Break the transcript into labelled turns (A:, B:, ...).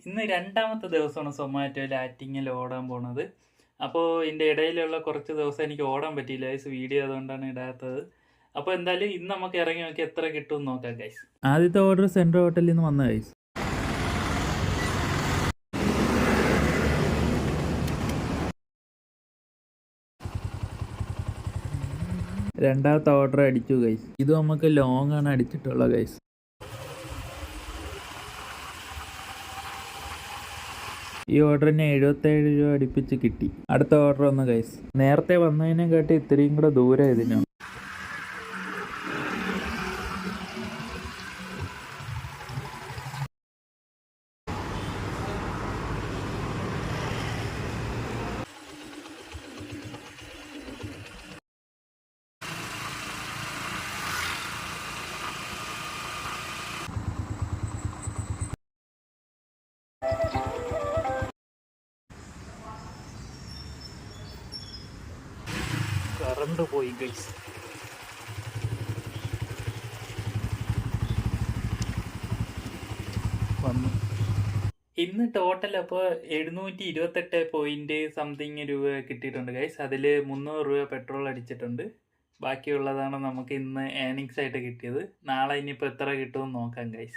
A: ഇന്ന് രണ്ടാമത്തെ ദിവസമാണ് സൊമാറ്റോയിൽ ആറ്റിങ്ങിൽ ഓടാൻ പോണത്. അപ്പോൾ ഇതിൻ്റെ ഇടയിലുള്ള കുറച്ച് ദിവസം എനിക്ക് ഓടാൻ പറ്റിയില്ല ഗൈസ്, വീഡിയോ അതുകൊണ്ടാണ് ഇടാത്തത്. അപ്പോൾ എന്തായാലും ഇന്ന് നമുക്ക് ഇറങ്ങി നോക്കി എത്ര കിട്ടുമെന്ന് നോക്കാം ഗൈസ്. ആദ്യത്തെ ഓർഡർ സെൻട്രൽ ഹോട്ടലിൽ നിന്ന് വന്ന ഗൈസ്. രണ്ടാമത്തെ ഓർഡർ അടിച്ചു ഗൈസ്. ഇത് നമുക്ക് ലോങ് ആണ് അടിച്ചിട്ടുള്ളത് ഗൈസ്. ഈ ഓർഡറിന് 77 രൂപ അടുപ്പിച്ച് കിട്ടി. അടുത്ത ഓർഡർ ഒന്ന് ഗൈസ്. നേരത്തെ വന്നതിനെക്കാട്ടി ഇത്രയും കൂടെ ദൂരം ഇതിനാണ്. കറണ്ട് പോയി ഗൈസ്. വന്നു. ഇന്ന് ടോട്ടൽ അപ്പോൾ 728 പോയിന്റ് സംതിങ് രൂപ കിട്ടിയിട്ടുണ്ട് ഗൈസ്. അതിൽ 300 രൂപ പെട്രോൾ അടിച്ചിട്ടുണ്ട്. ബാക്കിയുള്ളതാണ് നമുക്ക് ഇന്ന് ഏണിങ്സ് ആയിട്ട് കിട്ടിയത്. നാളെ ഇനിയിപ്പോൾ എത്ര കിട്ടുമെന്ന് നോക്കാം ഗൈസ്.